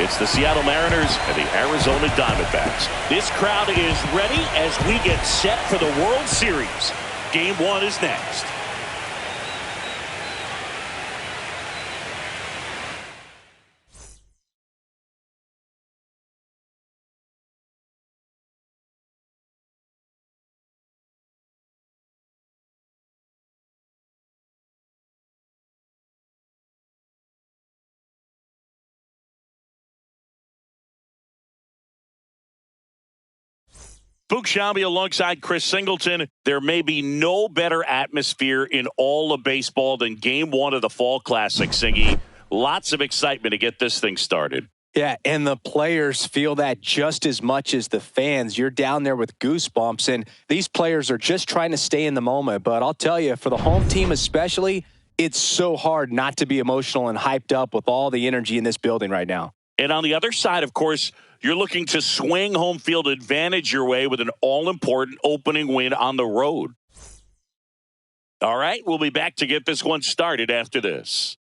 It's the Seattle Mariners and the Arizona Diamondbacks. This crowd is ready as we get set for the World Series. Game 1 is next. Fuchs Shambi alongside Chris Singleton. There may be no better atmosphere in all of baseball than Game 1 of the Fall Classic, Singy. Lots of excitement to get this thing started. Yeah, and the players feel that just as much as the fans. You're down there with goosebumps, and these players are just trying to stay in the moment. But I'll tell you, for the home team especially, it's so hard not to be emotional and hyped up with all the energy in this building right now. And on the other side, of course, you're looking to swing home field advantage your way with an all-important opening win on the road. All right, we'll be back to get this one started after this.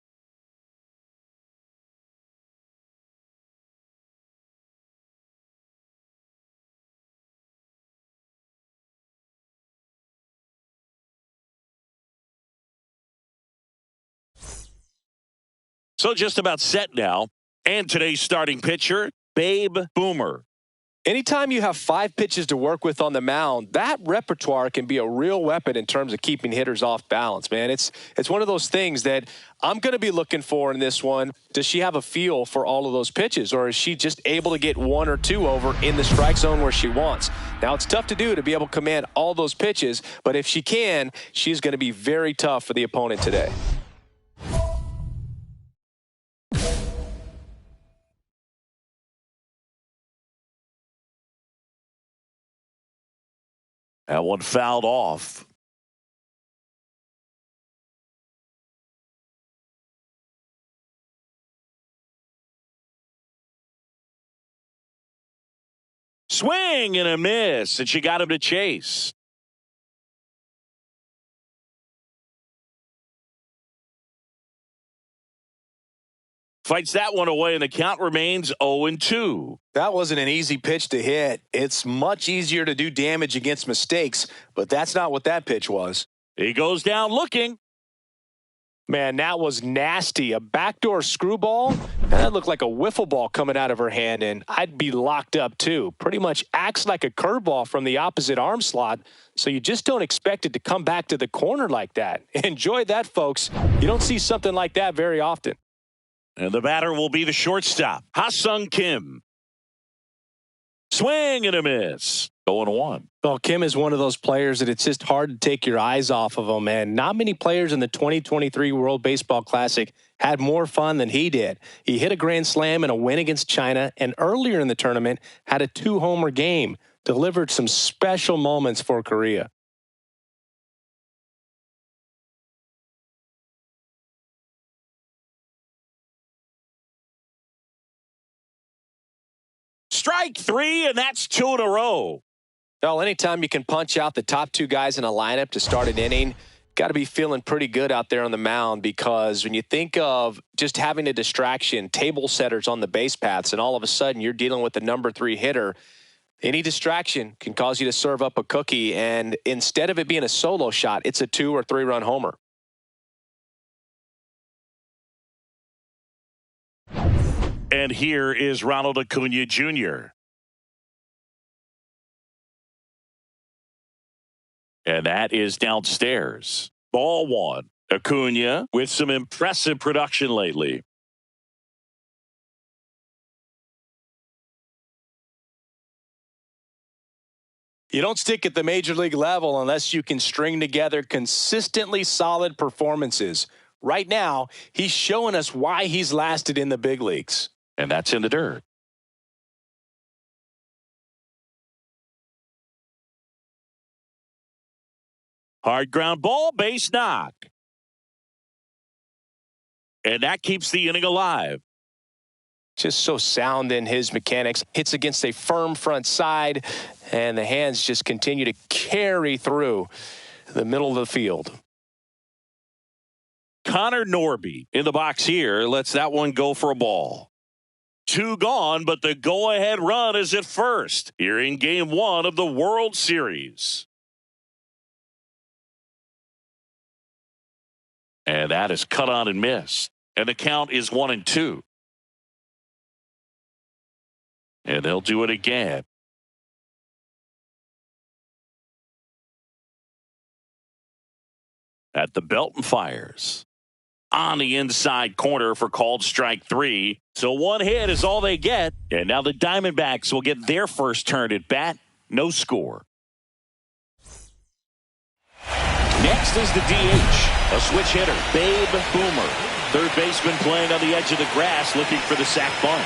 So just about set now. And today's starting pitcher, Babe Boomer. Anytime you have 5 pitches to work with on the mound, that repertoire can be a real weapon in terms of keeping hitters off balance, man. It's one of those things that I'm going to be looking for in this one. Does she have a feel for all of those pitches, or is she just able to get 1 or 2 over in the strike zone where she wants? Now, it's tough to do to be able to command all those pitches, but if she can, she's going to be very tough for the opponent today. That one fouled off. Swing and a miss, and she got him to chase. Fights that one away, and the count remains 0-2. That wasn't an easy pitch to hit. It's much easier to do damage against mistakes, but that's not what that pitch was. He goes down looking. Man, that was nasty. A backdoor screwball, and that looked like a wiffle ball coming out of her hand, and I'd be locked up too. Pretty much acts like a curveball from the opposite arm slot, so you just don't expect it to come back to the corner like that. Enjoy that, folks. You don't see something like that very often. And the batter will be the shortstop, Ha-Sung Kim. Swing and a miss. 0-1. Well, Kim is one of those players that it's just hard to take your eyes off of him, and not many players in the 2023 World Baseball Classic had more fun than he did. He hit a grand slam in a win against China, and earlier in the tournament had a 2-homer game, delivered some special moments for Korea. Strike 3, and that's 2 in a row. Well, anytime you can punch out the top 2 guys in a lineup to start an inning, got to be feeling pretty good out there on the mound, because when you think of just having a distraction, table setters on the base paths, and all of a sudden you're dealing with the number 3 hitter, any distraction can cause you to serve up a cookie, and instead of it being a solo shot, it's a 2 or 3 run homer. And here is Ronald Acuna Jr. And that is downstairs. Ball 1. Acuna with some impressive production lately. You don't stick at the major league level unless you can string together consistently solid performances. Right now, he's showing us why he's lasted in the big leagues. And that's in the dirt. Hard ground ball, base knock. And that keeps the inning alive. Just so sound in his mechanics. Hits against a firm front side, and the hands just continue to carry through the middle of the field. Connor Norby in the box here lets that one go for a ball. 2 gone, but the go-ahead run is at first here in Game 1 of the World Series. And that is cut on and missed. And the count is 1-2. And they'll do it again. At the belt and fires. On the inside corner for called strike 3. So 1 hit is all they get. And now the Diamondbacks will get their first turn at bat. No score. Next is the DH. A switch hitter, Babe Boomer. Third baseman playing on the edge of the grass looking for the sac bunt.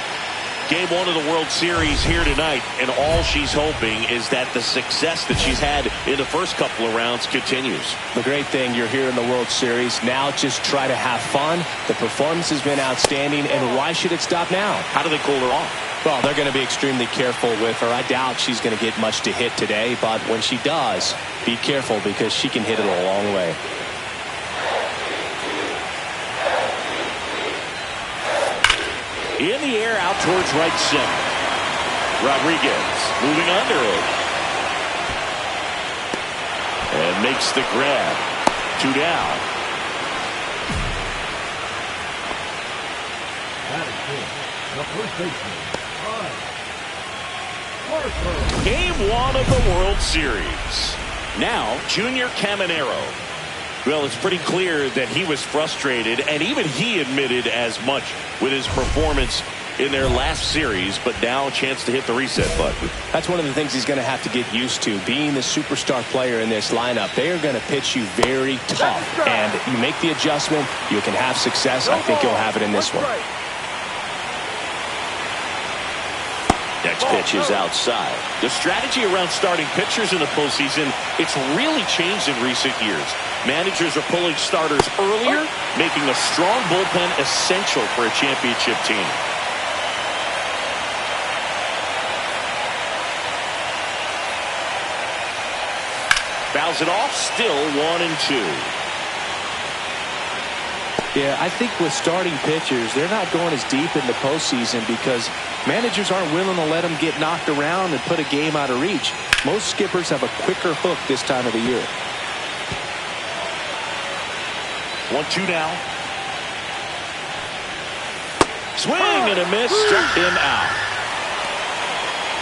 Game 1 of the World Series here tonight, and all she's hoping is that the success that she's had in the first couple of rounds continues. The great thing, you're here in the World Series. Now just try to have fun. The performance has been outstanding, and why should it stop now? How do they cool her off? Well, they're going to be extremely careful with her. I doubt she's going to get much to hit today, but when she does, be careful because she can hit it a long way. In the air, out towards right center. Rodriguez moving under it. And makes the grab. 2 down. Game 1 of the World Series. Now, Junior Caminero. Well, it's pretty clear that he was frustrated, and even he admitted as much with his performance in their last series, but now a chance to hit the reset button. That's one of the things he's going to have to get used to, being the superstar player in this lineup. They are going to pitch you very tough, and you make the adjustment, you can have success. I think you'll have it in this one. Next pitch is outside. The strategy around starting pitchers in the postseason, it's really changed in recent years. Managers are pulling starters earlier, making a strong bullpen essential for a championship team. Fouls it off, still 1-2. Yeah, I think with starting pitchers, they're not going as deep in the postseason because managers aren't willing to let them get knocked around and put a game out of reach. Most skippers have a quicker hook this time of the year. 1-2 now. Swing and a miss, struck him out.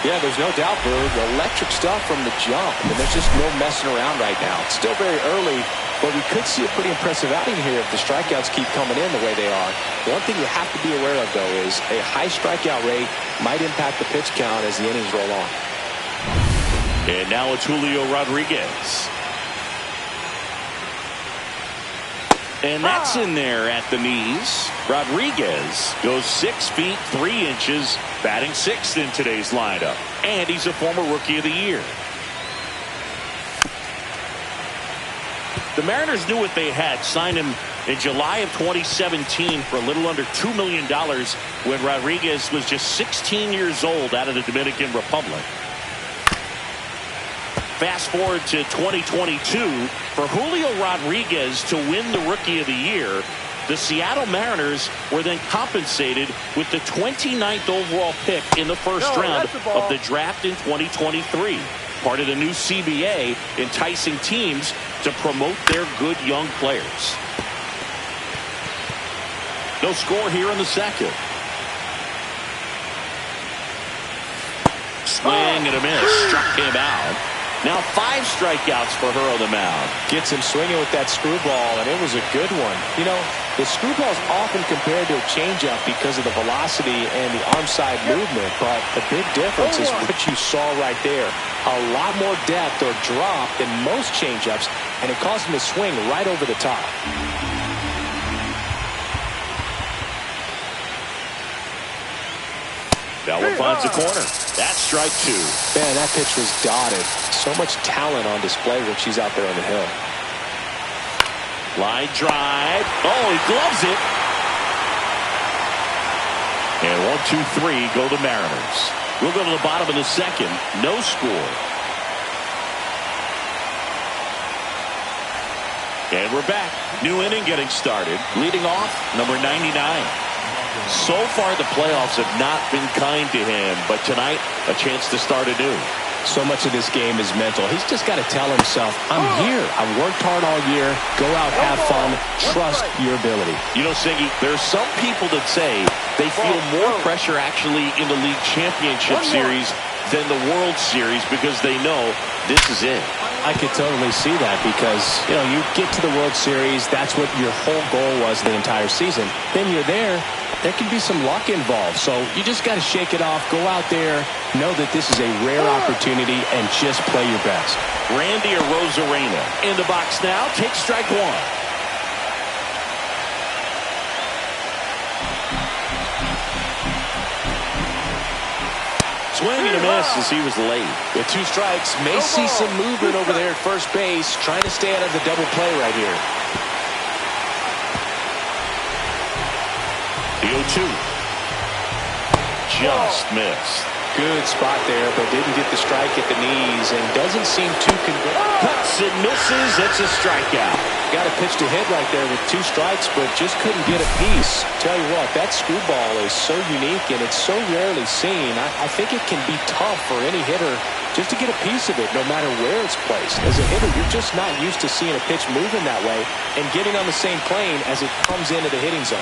Yeah, there's no doubt, Berg. Electric stuff from the jump. I mean, there's just no messing around right now. It's still very early, but we could see a pretty impressive outing here if the strikeouts keep coming in the way they are. One thing you have to be aware of, though, is a high strikeout rate might impact the pitch count as the innings roll on. And now it's Julio Rodriguez. And that's in there at the knees. Rodriguez goes 6 feet 3 inches, batting 6th in today's lineup. And he's a former Rookie of the Year. The Mariners knew what they had. Signed him in July of 2017 for a little under $2 million when Rodriguez was just 16 years old out of the Dominican Republic. Fast forward to 2022, for Julio Rodriguez to win the Rookie of the Year, the Seattle Mariners were then compensated with the 29th overall pick in the first round of the draft in 2023. Part of the new CBA, enticing teams to promote their good young players. No score here in the second. Swing and a miss, struck him out. Now 5 strikeouts for her on the mound. Gets him swinging with that screwball, and it was a good one. You know, the screwball is often compared to a changeup because of the velocity and the arm side movement, but the big difference is what you saw right there. A lot more depth or drop than most changeups, and it caused him to swing right over the top. That one finds the corner. That's strike 2. Man, that pitch was dotted. So much talent on display when she's out there on the hill. Line drive. Oh, he gloves it. And 1, 2, 3 go the Mariners. We'll go to the bottom of the second. No score. And we're back. New inning getting started. Leading off, number 99. So far, the playoffs have not been kind to him, but tonight, a chance to start anew. So much of this game is mental. He's just got to tell himself, I'm here. I've worked hard all year. Go out, have fun. Trust your ability. You know, Siggy, there's some people that say they feel more pressure actually in the league championship series than the World Series because they know this is it. I could totally see that because, you get to the World Series. That's what your whole goal was the entire season. Then you're there. There can be some luck involved. So you just got to shake it off. Go out there. Know that this is a rare opportunity and just play your best. Randy Arozarena in the box now. Take strike one. Swing and a miss as he was late. With 2 strikes, may see some movement over there at first base. Trying to stay out of the double play right here. The 0-2. Just missed. Good spot there, but didn't get the strike at the knees and doesn't seem too convinced. Cuts and misses. It's a strikeout. Got a pitch to hit right there with 2 strikes, but just couldn't get a piece. Tell you what, that screwball is so unique and it's so rarely seen. I think it can be tough for any hitter just to get a piece of it, no matter where it's placed. As a hitter, you're just not used to seeing a pitch moving that way and getting on the same plane as it comes into the hitting zone.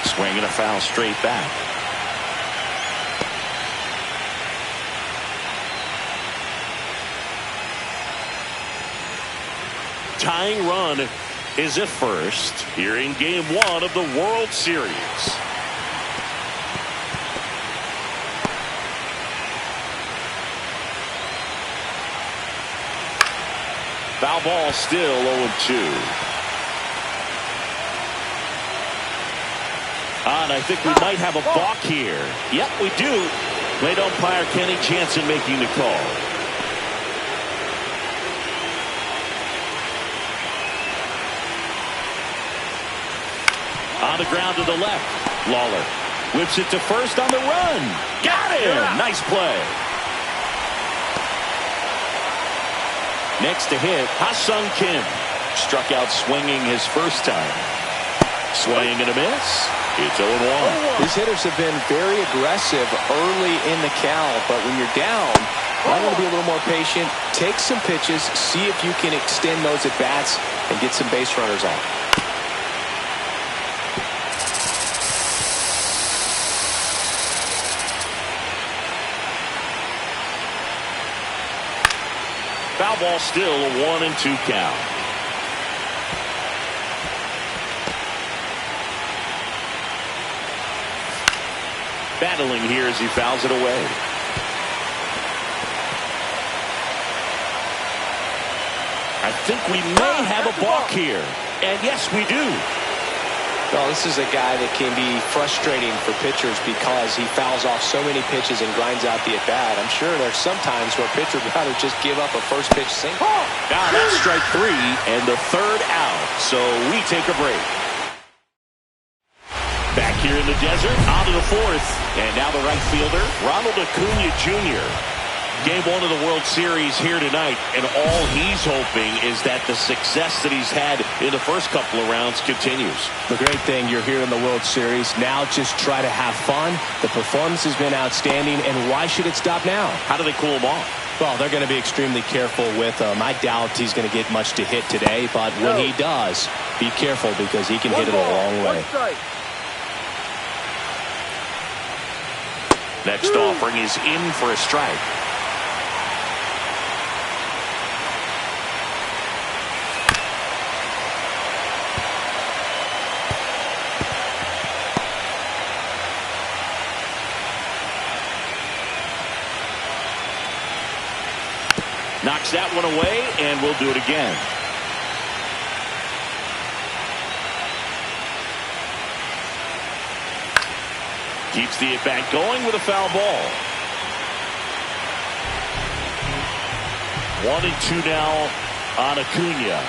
Swing and a foul straight back. Tying run is at first here in Game 1 of the World Series. Foul ball, still 0-2. And I think we might have a balk here. Yep, we do. Late umpire Kenny Jansen making the call. On the ground to the left. Lawler whips it to first on the run. Got him! Nice play. Next to hit, Ha-Sung Kim. Struck out swinging his first time. Swing and a miss. It's 0-1. These hitters have been very aggressive early in the count, but when you're down, I want to be a little more patient. Take some pitches, see if you can extend those at bats and get some base runners on. Foul ball, still a 1-2 count. Battling here as he fouls it away. I think we may have a balk here. And yes, we do. Well, this is a guy that can be frustrating for pitchers because he fouls off so many pitches and grinds out the at-bat. I'm sure there's some times where a pitcher would rather just give up a first pitch single. Now that's strike 3 and the third out. So we take a break. Back here in the desert, on to the fourth. And now the right fielder, Ronald Acuna Jr. Game 1 of the World Series here tonight, and all he's hoping is that the success that he's had in the first couple of rounds continues. The great thing, you're here in the World Series. Now just try to have fun. The performance has been outstanding, and why should it stop now? How do they cool him off? Well, they're going to be extremely careful with him. I doubt he's going to get much to hit today, but when he does, be careful because he can hit it a long way. Next offering is in for a strike. Knocks that one away, and we'll do it again. Keeps the at-bat going with a foul ball. 1-2 now on Acuna.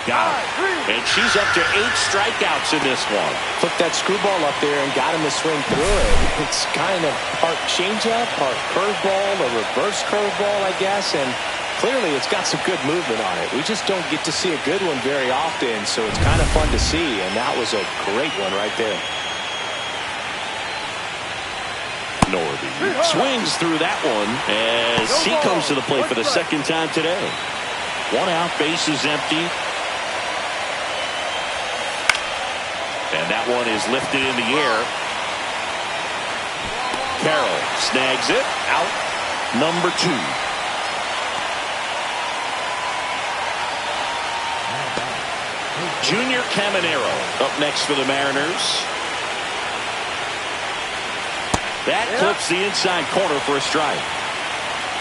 Got it. And she's up to 8 strikeouts in this one. Took that screwball up there and got him to swing through it. It's kind of part changeup, part curveball, a reverse curveball, I guess. And clearly it's got some good movement on it. We just don't get to see a good one very often, so it's kind of fun to see. And that was a great one right there. Swings through that one as he comes to the plate for the second time today. One out, base is empty. And that one is lifted in the air. Carroll snags it. Out number 2. Junior Caminero up next for the Mariners. That clips the inside corner for a strike.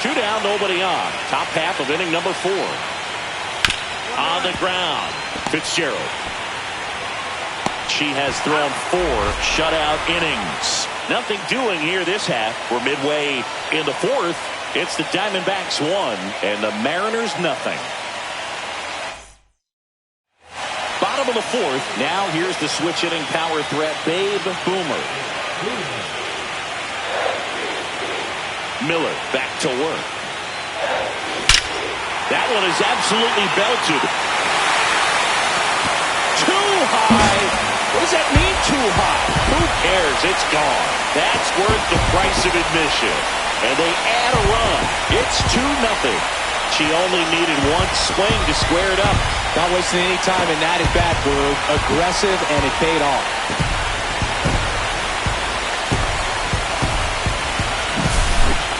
2 down, nobody on. Top half of inning number 4. On the ground, Fitzgerald. She has thrown 4 shutout innings. Nothing doing here this half. We're midway in the 4th. It's the Diamondbacks 1 and the Mariners nothing. Bottom of the 4th. Now here's the switch hitting power threat, Babe Boomer. Miller back to work. That one is absolutely belted. Too high. What does that mean, too high? Who cares? It's gone. That's worth the price of admission. And they add a run. It's 2-0. She only needed one swing to square it up. Not wasting any time in that at bat, Blue. Aggressive, and it paid off.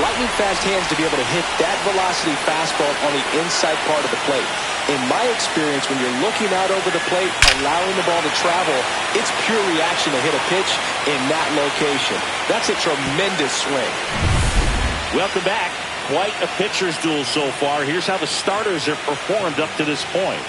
Lightning fast hands to be able to hit that velocity fastball on the inside part of the plate. In my experience, when you're looking out over the plate, allowing the ball to travel, it's pure reaction to hit a pitch in that location. That's a tremendous swing. Welcome back. Quite a pitcher's duel so far. Here's how the starters have performed up to this point.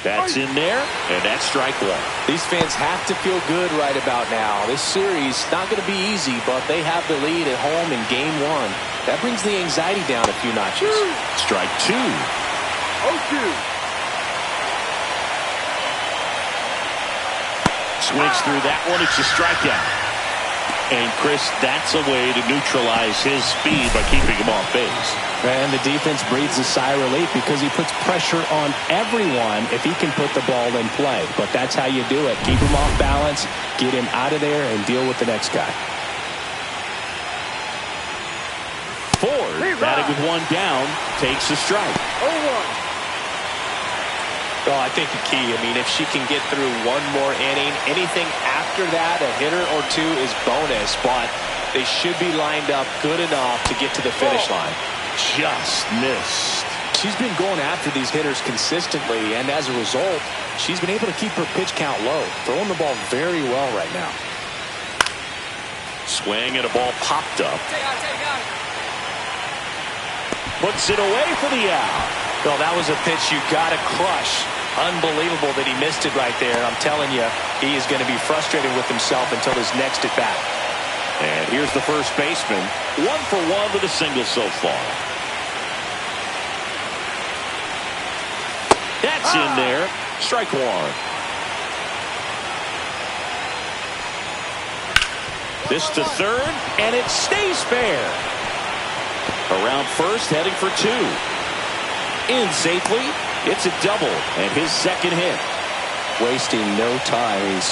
That's in there, and that's strike 1. These fans have to feel good right about now. This series not going to be easy, but they have the lead at home in game 1. That brings the anxiety down a few notches. Strike 2. 0-2. Swings through that one. It's a strikeout. And, Chris, that's a way to neutralize his speed by keeping him off base. And the defense breathes a sigh of relief because he puts pressure on everyone if he can put the ball in play. But that's how you do it. Keep him off balance, get him out of there, and deal with the next guy. Ford, batting with 1 down, takes a strike. 0-1. Well, I think the key, if she can get through one more inning, anything after that, a hitter or 2 is bonus, but they should be lined up good enough to get to the finish line. Just missed. She's been going after these hitters consistently, and as a result, she's been able to keep her pitch count low, throwing the ball very well right now. Swing and a ball popped up. Puts it away for the out. Well, that was a pitch you got to crush. Unbelievable that he missed it right there. I'm telling you, he is going to be frustrated with himself until his next at bat. And here's the first baseman. 1 for 1 with a single so far. That's in there. Strike 1. This to third, and it stays fair. Around first, heading for 2. In safely. It's a double and his second hit. Wasting no time. He's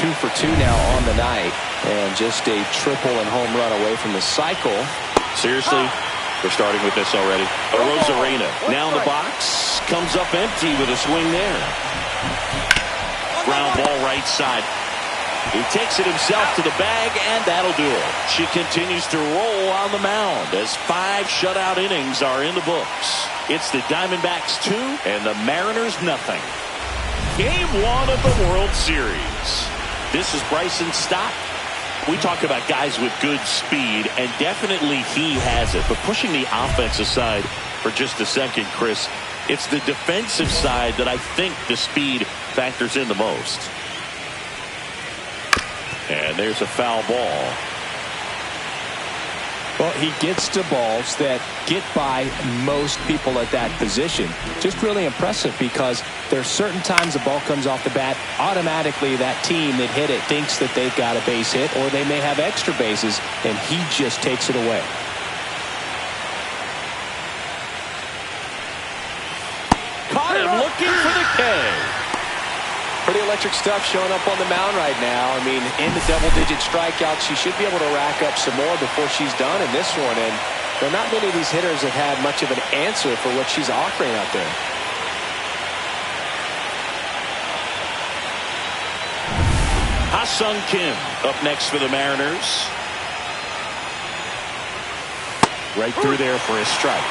2 for 2 now on the night, and just a triple and home run away from the cycle. Seriously, we're starting with this already. Rosarena now in the box, comes up empty with a swing there. Ground ball right side. He takes it himself to the bag, and that'll do it. She continues to roll on the mound as 5 shutout innings are in the books. It's the Diamondbacks 2 and the Mariners nothing. Game 1 of the World Series. This is Bryson Stott. We talk about guys with good speed, and definitely he has it. But pushing the offense aside for just a second, Chris, it's the defensive side that I think the speed factors in the most. And there's a foul ball. Well, he gets to balls that get by most people at that position. Just really impressive because there's certain times the ball comes off the bat, automatically that team that hit it thinks that they've got a base hit or they may have extra bases, and he just takes it away. Caught him looking for the K. Pretty electric stuff showing up on the mound right now. I mean, in the double-digit strikeouts, she should be able to rack up some more before she's done in this one. And there are not many of these hitters that have much of an answer for what she's offering out there. Ha-Sung Kim up next for the Mariners. Right through there for a strike.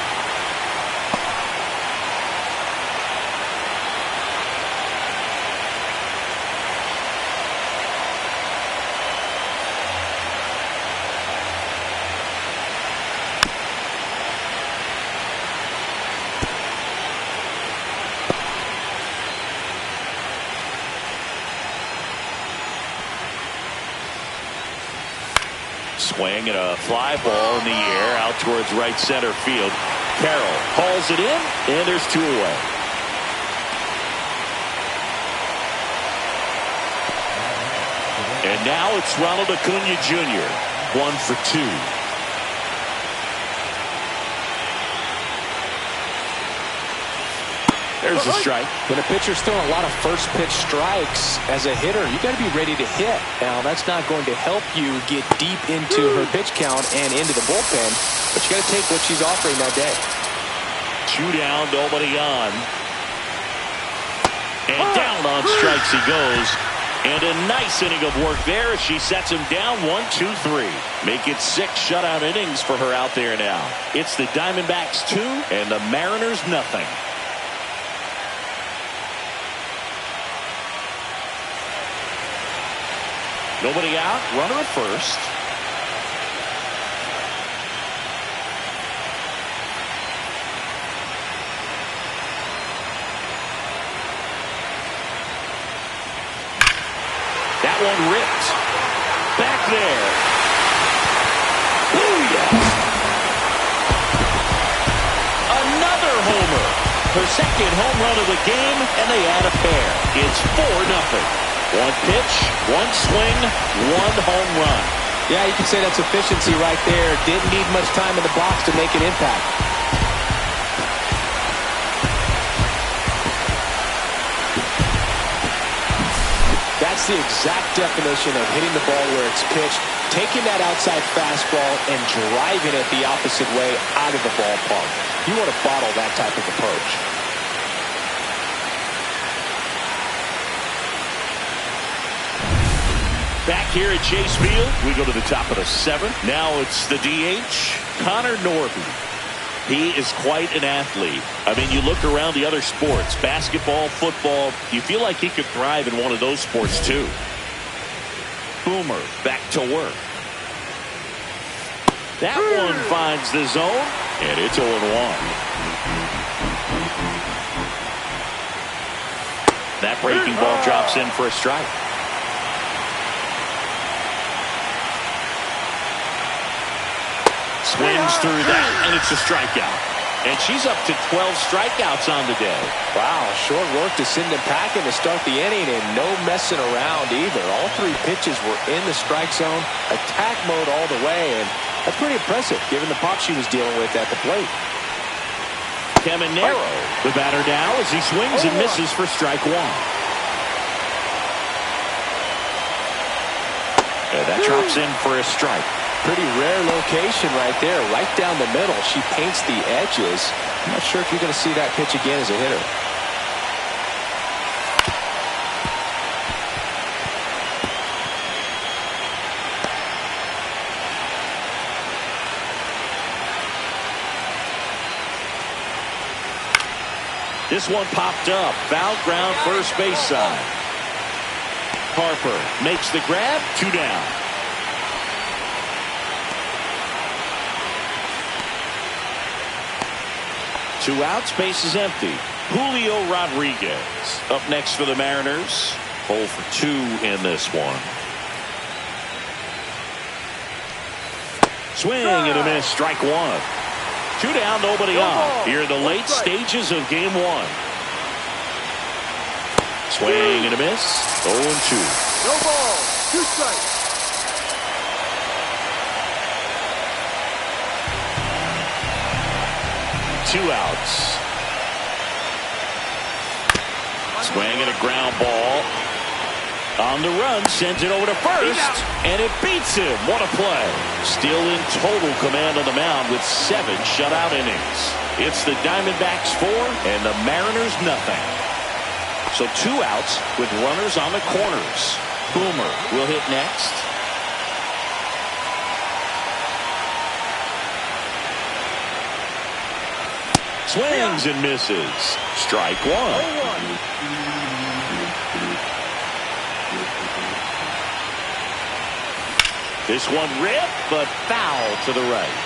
Swing and a fly ball in the air out towards right center field. Carroll hauls it in, and there's 2 away. And now it's Ronald Acuna Jr. 1 for 2. There's a strike. When a pitcher's throwing a lot of first pitch strikes as a hitter, you got to be ready to hit. Now, that's not going to help you get deep into her pitch count and into the bullpen, but you got to take what she's offering that day. 2 down, nobody on. And down on strikes he goes. And a nice inning of work there as she sets him down 1, 2, 3. Make it 6 shutout innings for her out there now. It's the Diamondbacks 2 and the Mariners nothing. Nobody out, runner at first. That one ripped. Back there. Booyah! Another homer. Her second home run of the game, and they add a pair. It's 4-0. 1 pitch, 1 swing, 1 home run. Yeah, you can say that's efficiency right there. Didn't need much time in the box to make an impact. That's the exact definition of hitting the ball where it's pitched, taking that outside fastball and driving it the opposite way out of the ballpark. You want to bottle that type of approach. Back here at Chase Field, we go to the top of the 7th. Now it's the DH, Connor Norby. He is quite an athlete. I mean, you look around the other sports, basketball, football, you feel like he could thrive in one of those sports too. Boomer back to work. That one finds the zone, and it's 0-1. That breaking ball drops in for a strike. Swings through that, and it's a strikeout. And she's up to 12 strikeouts on the day. Wow, short work to send them packing to start the inning, and no messing around either. All 3 pitches were in the strike zone, attack mode all the way, and that's pretty impressive given the pop she was dealing with at the plate. Caminero, the batter now as he swings and misses for strike 1. And that drops in for a strike. Pretty rare location right there, right down the middle. She paints the edges. I'm not sure if you're going to see that pitch again as a hitter. This one popped up. Foul ground, first base side. Harper makes the grab, 2 down. Two outs, base is empty. Julio Rodriguez up next for the Mariners. 0 for 2 in this one. Swing and a miss. Strike one. 2 down, nobody on. Here in the late stages of game 1. Swing and a miss. 0-2. No ball. 2 strikes. Two outs. Swing and a ground ball. On the run, sends it over to first, and it beats him. What a play. Still in total command on the mound with 7 shutout innings. It's the Diamondbacks 4 and the Mariners nothing. So 2 outs with runners on the corners. Boomer will hit next. Swings and misses. Strike one. This one ripped, but foul to the right.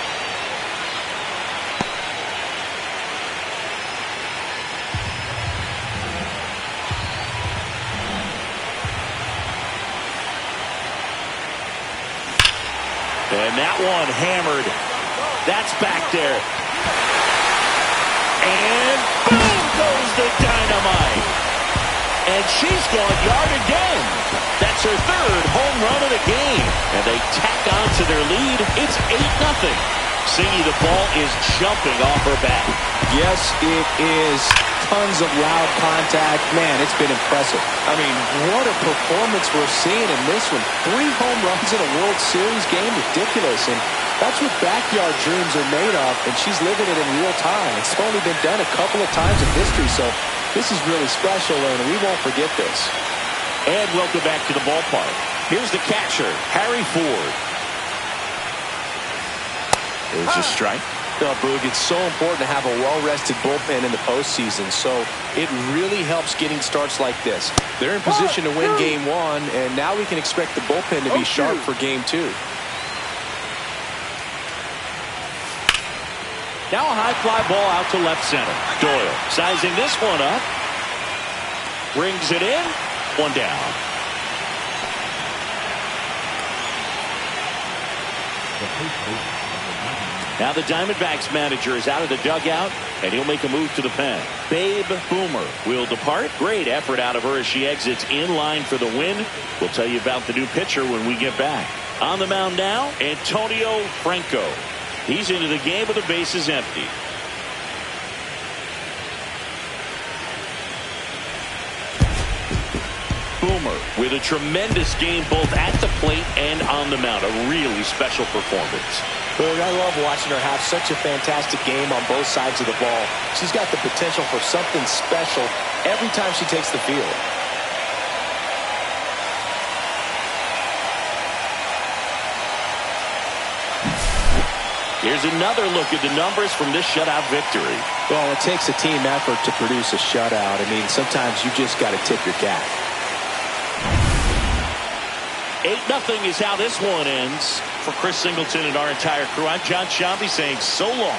And that one hammered. That's back there. And boom goes the dynamite. And she's gone yard again. That's her 3rd home run of the game. And they tack on to their lead. It's 8-0. Singy, the ball is jumping off her bat. Yes, it is. Tons of loud contact. Man, it's been impressive. I mean, what a performance we're seeing in this one. 3 home runs in a World Series game. Ridiculous. And that's what backyard dreams are made of, and she's living it in real time. It's only been done a couple of times in history, so this is really special, and we won't forget this. And welcome back to the ballpark. Here's the catcher, Harry Ford. There's a strike. No, Boog, it's so important to have a well-rested bullpen in the postseason, so it really helps getting starts like this. They're in position to win game 1, and now we can expect the bullpen to be sharp for game 2. Now a high fly ball out to left center. Doyle sizing this one up. Brings it in. 1 down. Now the Diamondbacks manager is out of the dugout, and he'll make a move to the pen. Babe Boomer will depart. Great effort out of her as she exits in line for the win. We'll tell you about the new pitcher when we get back. On the mound now, Antonio Franco. He's into the game with the bases empty. Boomer with a tremendous game both at the plate and on the mound. A really special performance. Look, I love watching her have such a fantastic game on both sides of the ball. She's got the potential for something special every time she takes the field. Here's another look at the numbers from this shutout victory. Well, it takes a team effort to produce a shutout. I mean, sometimes you just got to tip your cap. 8-0 is how this one ends. For Chris Singleton and our entire crew, I'm John Shambi saying so long.